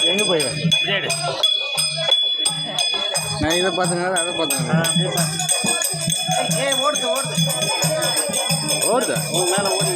எங்கே போயிடுவேன் நான் இதை பார்த்துங்க அதை பார்த்துங்க ஓடுது ஓடுது ஓடுதா உங்க மேலே ஓடி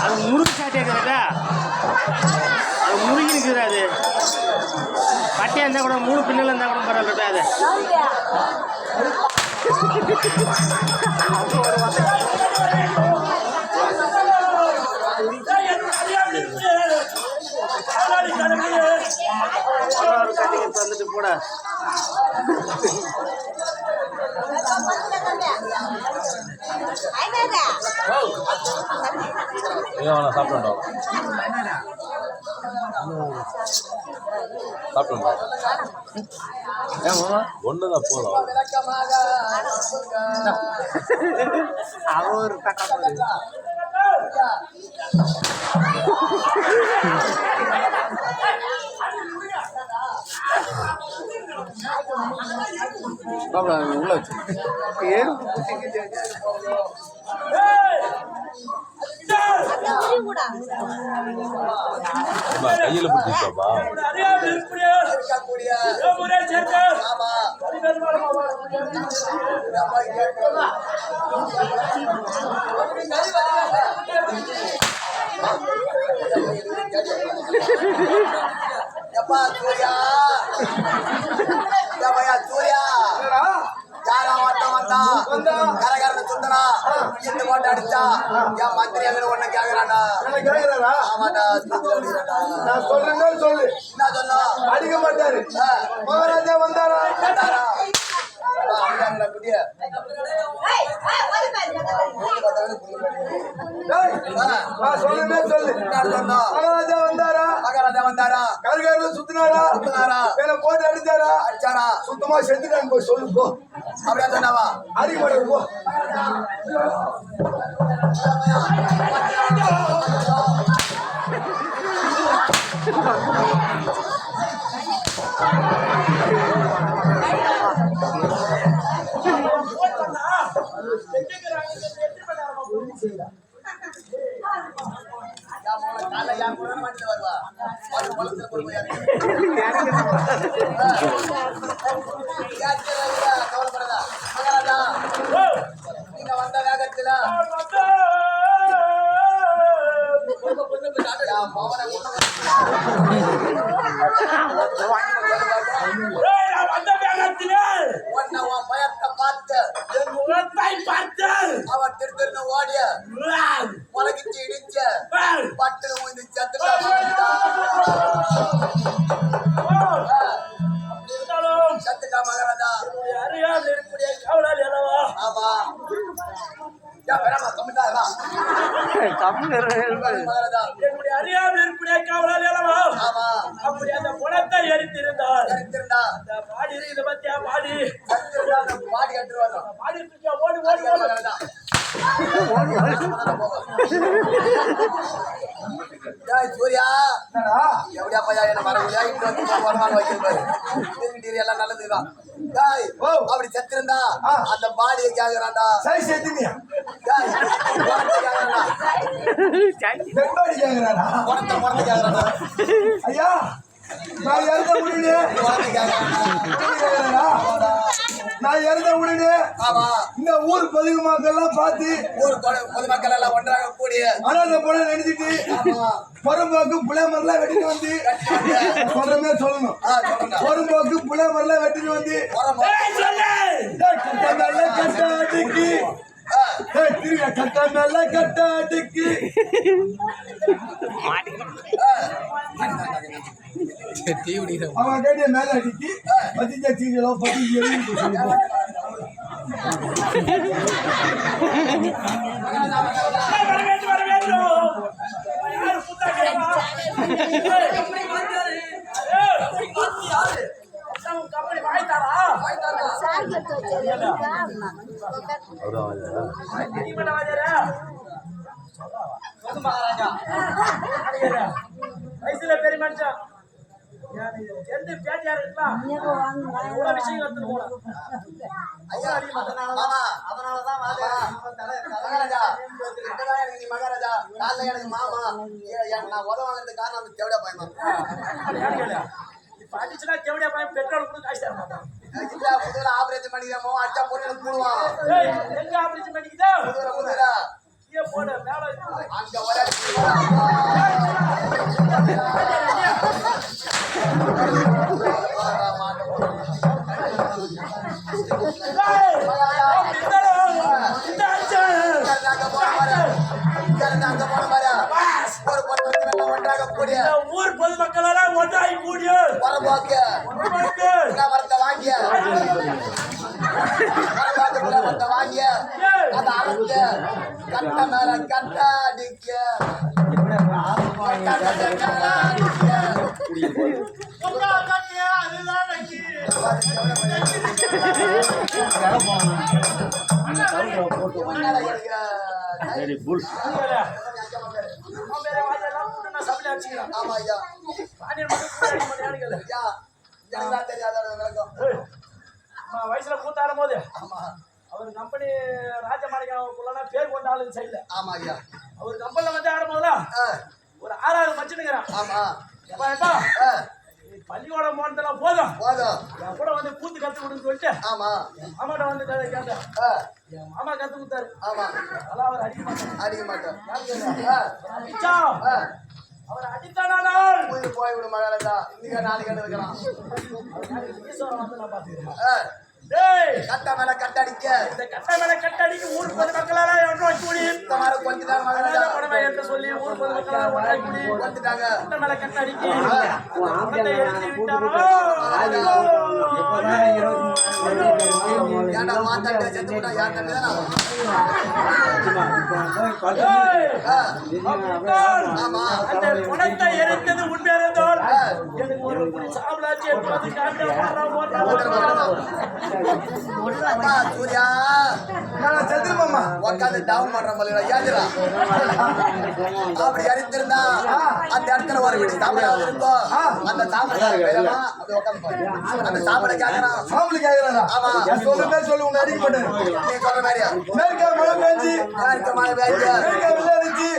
அது முருகு சாட்டியாக்கிறதா அது முருகி இருக்கிறாது பட்டியா இருந்தால் கூட 3 பின்னல் இருந்தால் கூட பரவாயில்ல அது கட்டிக்கிட்டு வந்துட்டு போட சாப்பிட்டோம் ஒண்ணுதான் போதும் அவர் உள்ள கையில பிடிச்சிருக்காப்பா அடிச்சா என் மந்திரி எங்க ஒண்ணு கேக்குறானா நான் சொல்றேன்னு சொல்லு என்ன சொன்னா அடிக்க மாட்டாரு மகாராஜா வந்தாரா சொல்லுமே சொல்லு மகாராஜா வந்தாரா வந்தாரா கல்காரில சுத்தினாரா சுத்தினாரா மேல போட்டு அடிச்சாரா அடிச்சாரா சுத்தமா செத்துட்டான்னு போய் சொல்லு போ அப்படியே சொன்னாவா அடிக்க மாட்டேன் போ வருவா கவலைப்படாதா மகாராஜா நீங்க வந்த வேகத்துல பயத்தை பார்த்து அவன் திருத்திருந்த ஓடிய உலகிச்சு இடிச்ச பட்டுல வந்து சத்துட்டா மகாராஜா ஆமா அறியாமல் இருப்படைய காவலால் எழவா ஆமா அப்படி அந்த குணத்தை எரித்திருந்தார் சரித்திருந்தா அந்த பாடி இதை பத்தியா பாடி சரித்திருந்தா அந்த பாடி கட்டுருவாங்க பாடி தூக்கியா ஓடி ஓடி ஓடி மகாராஜா சூர்யா என்னடா எப்படியா பையா என்ன வரவில்லையா இப்படி வந்து வருமானம் வைக்கிறது எல்லாம் நல்லதுதான் அப்படி செத்திருந்தா அந்த பாடியை கேக்குறான்டா சரி செத்துனியா கேக்குறான்டா பெண்பாடி கேக்குறாடா முறத்தை கேக்குறான்டா ஐயா நான் இறந்த உடனே கேக்குறாடா நான் இறந்த உடனே ஆமா இந்த ஊர் பொதுவு மக்கள்லாம் பார்த்து ஊர் பொதுமக்கள் எல்லாம் ஒன்றாக கூடிய அனாதை போல நினைச்சிட்டு பொறம்போக்கு புளியமரெல்லாம் வெட்டிட்டு வந்து சொல்றமே சொல்லணும் பொறம்போக்கு புளியமரெல்லாம் வெட்டிட்டு வந்து கட்டாடக்கு கட்டாடல கட்டாடக்கு அவன் கேட்டிய மேல அடிக்கி பதிஞ்ச சீரியலோ பதிஞ்சு எழுதி சொல்லுவோம் வயசுல பெரிய மனுஷன் எந்த பேட்டியா இருக்கலாம் விஷயம் எடுத்துட்டு போலாம் அதனாலதான் மகாராஜா காலைல எனக்கு மாமா நான் உதவ வாங்குறதுக்கு காரணம் அந்த தேவையா பயமா இப்ப அடிச்சுனா தேவையா பயம் பெட்ரோல் கூட காசு தர மாட்டான் புதுல ஆபரேஷன் பண்ணிக்கிறோம் அடிச்சா பொண்ணு போடுவான் எங்க ஆபரேஷன் பண்ணிக்கிட்டா புதுல போட மேல அங்க ஒரே ஊர் பொதுமக்கள் எல்லாம் ஒன்றாகி கூடிய வாங்கிய அதை அறுத்து கட்ட மேல கட்ட அடிக்க ஆமா ஐயா வயசுல கூத்தாடும் போது ஆமா அவர் கம்பெனி ராஜமாளிகாவுக்குள்ள பேர் கொண்ட ஆளு சைட்ல ஆமா ஐயா அவர் கம்பெனில வந்து ஆடும் போதுல ஒரு 6 மச்சுனுங்கிறான் ஆமா எப்பா பள்ளிக்கூடம் போனதெல்லாம் போதும் என் கூட வந்து கூத்து கத்து கொடுன்னு சொல்லிட்டு ஆமா என் மாமாட்ட வந்து கேட்டேன் என் மாமா கத்து கொடுத்தாரு ஆமா அதெல்லாம் அவர் அடிக்க மாட்டார் அடிச்சா அவர் அடித்தானால் போய்விடும் மகாராஜா இன்னைக்கு நாளைக்கு இருக்கலாம் ஈஸ்வரன் வந்து நான் பாத்துக்கிறேன் கட்ட மேல கட்டடிக்க இந்த கட்ட மேல கட்டடிக்க ஊர் பொதுமக்களால ஒன்றாய் கூடி கொஞ்ச நேரம் மகாராஜா படமை என்று சொல்லி ஊர் பொதுமக்களால ஒன்றாய் கூடி வந்துட்டாங்க கட்ட மேல கட்டடிக்க எழுதி விட்டாரோ ஏன்டா மாத்தாட்ட செத்துட்டா யார் தம்பிதான் ஆமா அந்த குணத்தை எரித்தது உண்மையானதோ எனக்கு ஒரு சாப்பிடாச்சு எடுத்து காட்ட அப்பா, சூர்யா நான் செத்துருமாமா உட்காந்து டவுன் பண்ற மாதிரி ஏதுடா அப்படி அடித்திருந்தா அந்த இடத்துல ஒரு வீட்டு சாப்பிடாது இருக்கும் அந்த சாப்பிட அது உட்காந்து அந்த சாப்பிட கேட்கறான் சாப்பிட கேக்குறாரா ஆமா. நான் சொல்ற பேர் சொல்லு உங்க அடிக்க மாட்டேன் நீ சொல்ற மாதிரியா மேற்கா மழை பெஞ்சு யாருக்கு மழை பெய்யுது? மேற்கா வெள்ளை அடிச்சு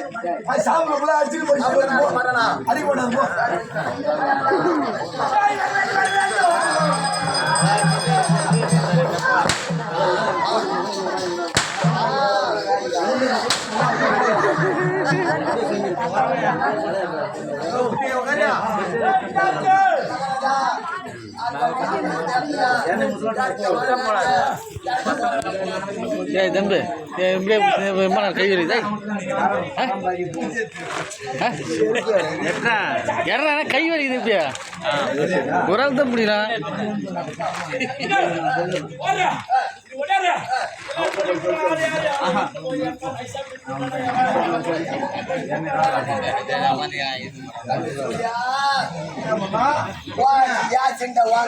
அது சாப்பிடக்குள்ள அடிச்சுட்டு போய் அப்படி நான் போ. பண்ணனா? அடிக்க மாட்டாது போ ஏய் தம்பி இப்படியே கை வருது எறா கை வலிக்குது இப்படியா ஒரு ஆள் தான் முடியலாம் உன்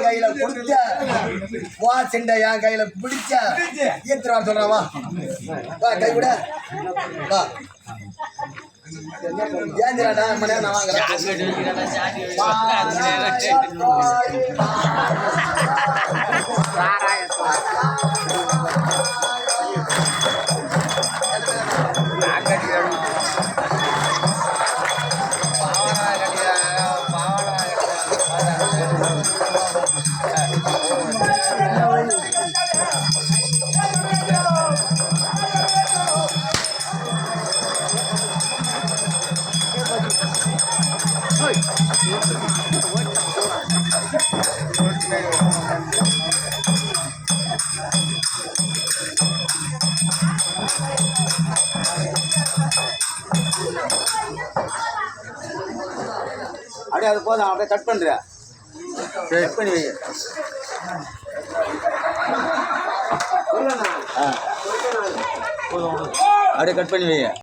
கையில கொடுத்த வா சிண்டை என் கையில பிடிச்ச ஈத்துறா சொல்றான் வா வா கை விட வா ஏந்திராடா மணி நான் அப்படியே அது போதும் அப்படியே கட் பண்றியா கட் பண்ணி வை அப்படியே கட் பண்ணி வை